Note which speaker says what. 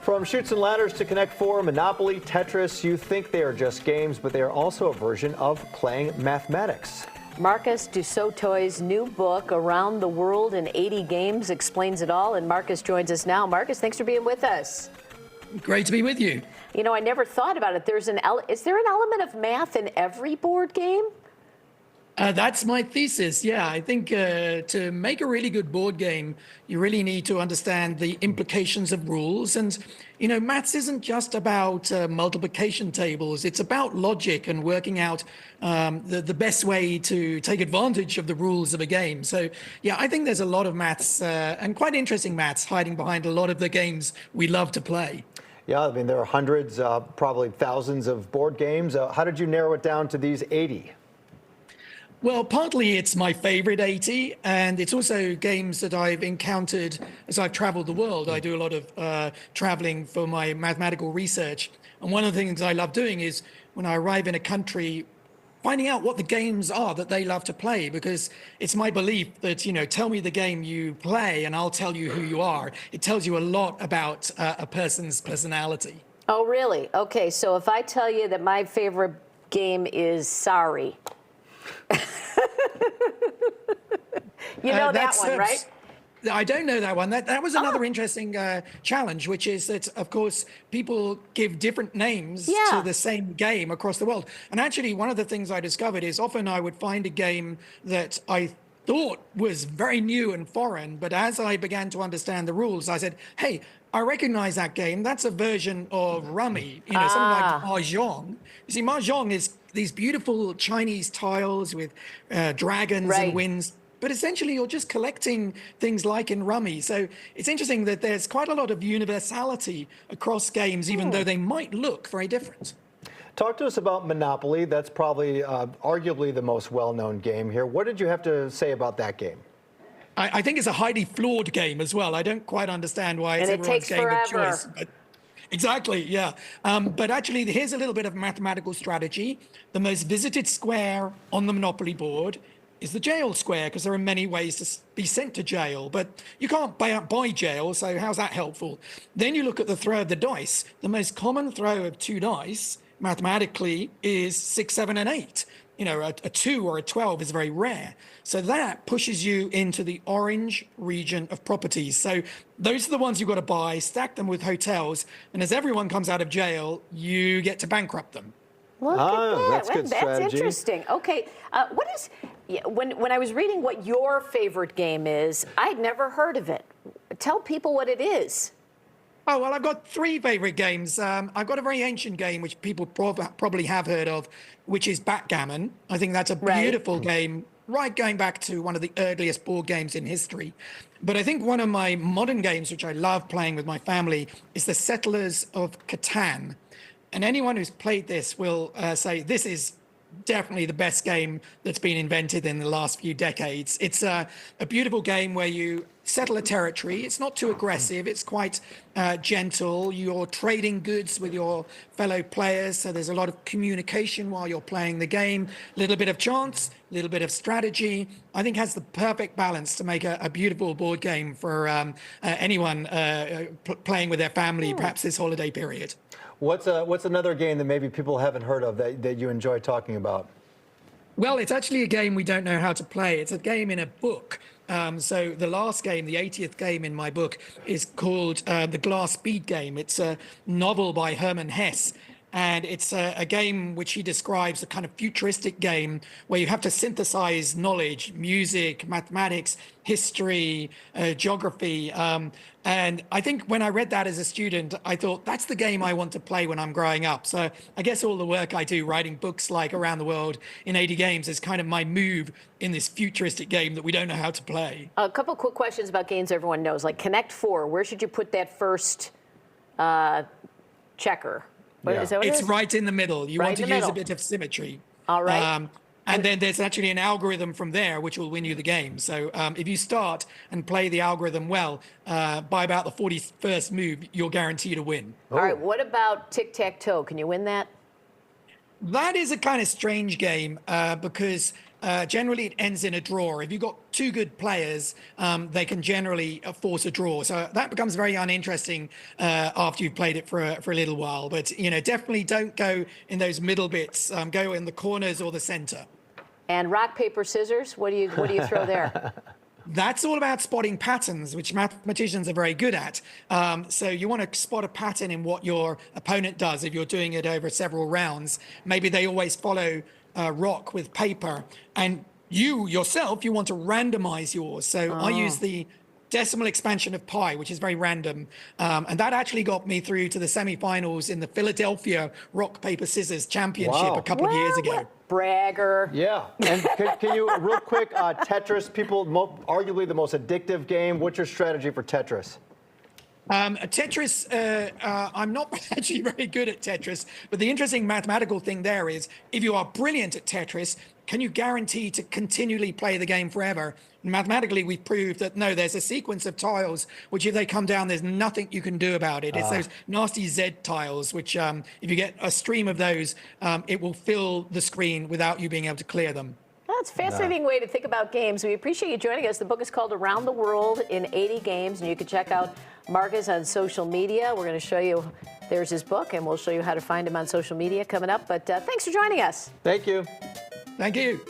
Speaker 1: From Chutes and Ladders to Connect Four, Monopoly, Tetris, you think they are just games, but they are also a version of playing mathematics.
Speaker 2: Marcus du Sautoy's new book, Around the World in 80 Games, explains it all, and Marcus joins us now. Marcus, thanks for being with us.
Speaker 3: Great to be with you.
Speaker 2: You know, I never thought about it. Is there an element of math in every board game?
Speaker 3: That's my thesis. Yeah, I think to make a really good board game, you really need to understand the implications of rules. And, you know, maths isn't just about multiplication tables. It's about logic and working out the best way to take advantage of the rules of a game. So, yeah, I think there's a lot of maths and quite interesting maths hiding behind a lot of the games we love to play.
Speaker 1: Yeah, I mean, there are hundreds, probably thousands of board games. How did you narrow it down to these 80?
Speaker 3: Well, partly it's my favorite 80, and it's also games that I've encountered as I've traveled the world. I do a lot of traveling for my mathematical research. And one of the things I love doing is when I arrive in a country, finding out what the games are that they love to play, because it's my belief that, you know, tell me the game you play and I'll tell you who you are. It tells you a lot about a person's personality.
Speaker 2: Oh, really? Okay, so if I tell you that my favorite game is Sorry. You know that one, right?
Speaker 3: I don't know that one. That was another interesting challenge, which is that, of course, people give different names to the same game across the world. And actually, one of the things I discovered is often I would find a game that I thought was very new and foreign, but as I began to understand the rules, I said, hey, I recognize that game. That's a version of Rummy, you know, something like Mahjong. You see, Mahjong is these beautiful Chinese tiles with dragons and winds. But essentially, you're just collecting things like in Rummy. So it's interesting that there's quite a lot of universality across games, even though they might look very different.
Speaker 1: Talk to us about Monopoly. That's probably arguably the most well-known game here. What did you have to say about that game?
Speaker 3: I think it's a highly flawed game as well. I don't quite understand why it's everyone's game of choice. But exactly, yeah. But actually, here's a little bit of mathematical strategy. The most visited square on the Monopoly board is the jail square, because there are many ways to be sent to jail, but you can't buy jail, so how's that helpful? Then you look at the throw of the dice. The most common throw of two dice, mathematically, is 6, 7, and 8. You know, a 2 or a 12 is very rare. So that pushes you into the orange region of properties. So those are the ones you've got to buy, stack them with hotels, and as everyone comes out of jail, you get to bankrupt them.
Speaker 2: Look at that.
Speaker 1: That's good strategy.
Speaker 2: That's interesting. Okay, what is, when I was reading what your favorite game is, I'd never heard of it. Tell people what it is.
Speaker 3: Oh, well, I've got three favorite games. I've got a very ancient game, which people probably have heard of, which is backgammon. I think that's a beautiful game, right going back to one of the earliest board games in history. But I think one of my modern games, which I love playing with my family, is the Settlers of Catan. And anyone who's played this will say this is definitely the best game that's been invented in the last few decades. It's a beautiful game where you settle a territory. It's not too aggressive. It's quite gentle. You're trading goods with your fellow players, so there's a lot of communication while you're playing the game. A little bit of chance, a little bit of strategy. I think has the perfect balance to make a beautiful board game for anyone playing with their family, perhaps this holiday period.
Speaker 1: What's another game that maybe people haven't heard of that you enjoy talking about?
Speaker 3: Well, it's actually a game we don't know how to play. It's a game in a book. So the last game, the 80th game in my book, is called The Glass Bead Game. It's a novel by Hermann Hesse. And it's a game which he describes a kind of futuristic game where you have to synthesize knowledge, music, mathematics, history, geography. And I think when I read that as a student, I thought that's the game I want to play when I'm growing up. So I guess all the work I do writing books like Around the World in 80 Games is kind of my move in this futuristic game that we don't know how to play.
Speaker 2: A couple quick questions about games everyone knows, like Connect Four. Where should you put that first checker? Is that what
Speaker 3: it's right in the middle. You want to use a bit of symmetry.
Speaker 2: All right.
Speaker 3: And then there's actually an algorithm from there which will win you the game. So if you start and play the algorithm well, by about the 41st move, you're guaranteed to win.
Speaker 2: All right. What about Tic-Tac-Toe? Can you win that?
Speaker 3: That is a kind of strange game because generally it ends in a draw. If you've got two good players, they can generally force a draw. So that becomes very uninteresting after you've played it for a little while. But, you know, definitely don't go in those middle bits. Go in the corners or the center.
Speaker 2: And rock, paper, scissors, what do you throw there?
Speaker 3: That's all about spotting patterns, which mathematicians are very good at. So you want to spot a pattern in what your opponent does if you're doing it over several rounds. Maybe they always follow rock with paper, and you yourself, you want to randomize yours. So I use the decimal expansion of pi, which is very random. And that actually got me through to the semifinals in the Philadelphia Rock, Paper, Scissors Championship a couple of years ago.
Speaker 2: Bragger.
Speaker 1: Yeah. And can you, real quick, Tetris, arguably the most addictive game. What's your strategy for Tetris?
Speaker 3: Tetris, I'm not actually very good at Tetris, but the interesting mathematical thing there is if you are brilliant at Tetris, can you guarantee to continually play the game forever? And mathematically, we've proved that no, there's a sequence of tiles, which if they come down, there's nothing you can do about it. It's those nasty Z tiles, which if you get a stream of those, it will fill the screen without you being able to clear them.
Speaker 2: That's a fascinating way to think about games. We appreciate you joining us. The book is called Around the World in 80 Games, and you can check out Marcus on social media. We're going to show you, there's his book, and we'll show you how to find him on social media coming up. But thanks for joining us.
Speaker 1: Thank you.
Speaker 3: Thank you.